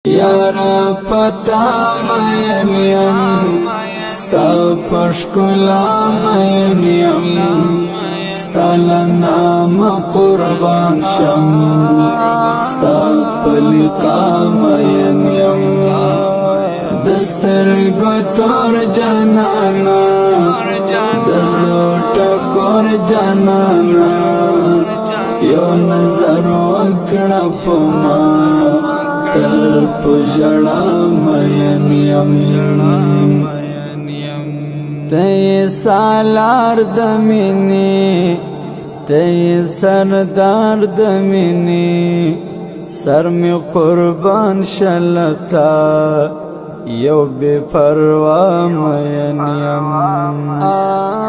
یارا پتا مین یم ستا پشکلا مین یم ستا لنام قربان شم ستا پلقا مین یم دسترگو تور جانانا دزلو ٹکور جانانا یو نظر وکڑا پما تل پجڑا مین یم تی سالار دمینی تی سردار دمینی سر می قربان شلتا یو بے پروا مین یم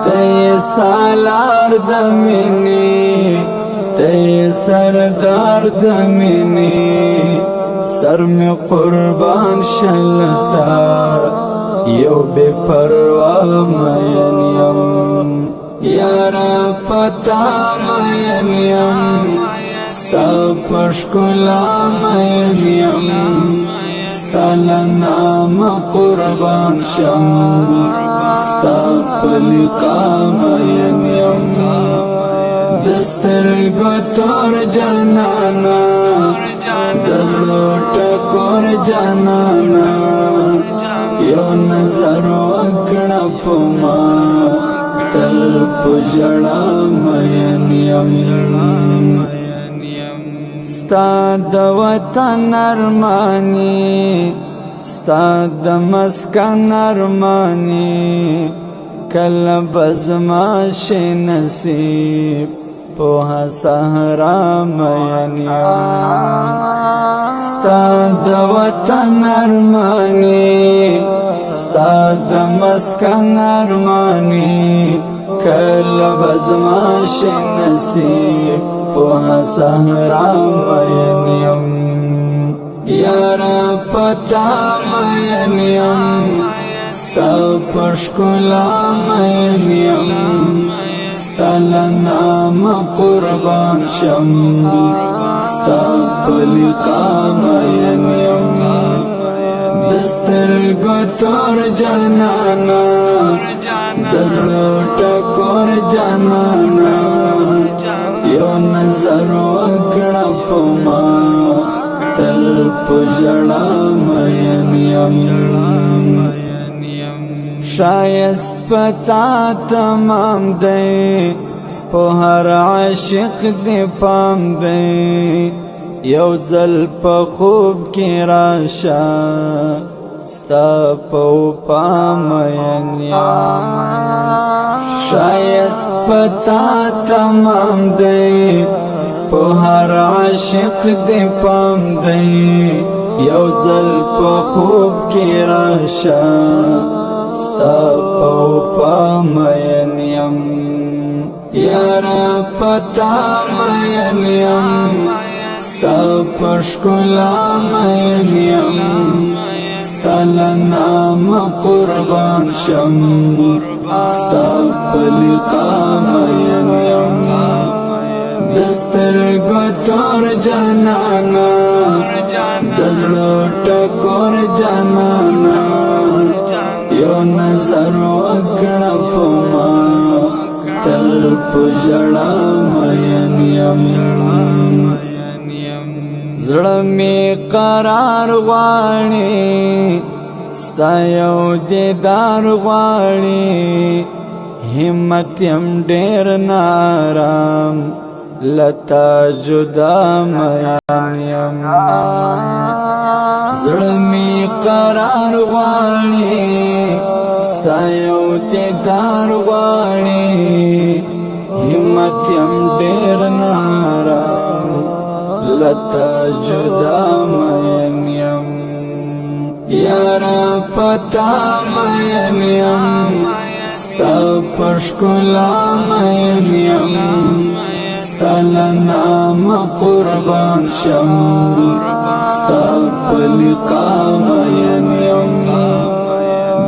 تی سالار دمینی تی سردار دمینی سر میں قربان شلتا یو بے پروا مین یم یارا پتا مین یم ستا پشکلا مین یم ستا لنام قربان شم ستا پلقا مین یم دسترگو تور جانانا دزلو ٹکور جانانا یو نظر وکڑا پما تل پجڑا مین یم ستا د وطن ارمانی ستا د مسکن ارمانی کل بزما شي نصیب پوها صحرا مین یم ستا د وطن ارمانی ستا د مسکن ارمانی کل بزما شي نصیب پوها صحرا مین یم یارا پتا مین یم ستا پشکلا مین یم ستا لنام قربان شم ستا پلقا مین یم دسترگو تور جانانا دزلو ٹکور جانانا یو نظر وکڑا پما تل پجڑا مین یم شایست پتا تمام دی پو هر عاشق دی پام دی یو ځل په خوب کی راشا ستا په پام مین یم شایست پتا تمام دی پو هر عاشق دی پام دی یو ځل په خوب کی راشا ستا پا مین یم یارا پتا مین یم ستا پشکلا مین یم ستا لنام قربان شم ستا پلقا مین یم دسترگو تور جانانا دزلو ٹکور جانانا یو نظر وکڑا پما تل پجڑا مین یم زړه می قرار غواړي ستا یو دیدار غواړي همت یم ډیر نارام لتا جدا مین یم زړه می قرار غواړي ستا یو دیدار غواړي همت یم ډیر نارام لتا جدا مین یم یارا پتا مین یم ستا پشکلا مین یم ستا لنام قربان شم ستا پلقا مین یم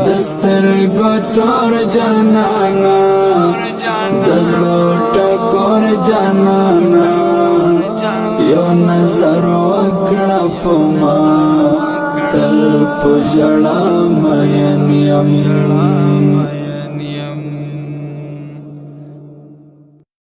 دسترگو تور جانانا دزلو ٹکور جانانا یو نظر وکڑا پما تل پجڑا مین یم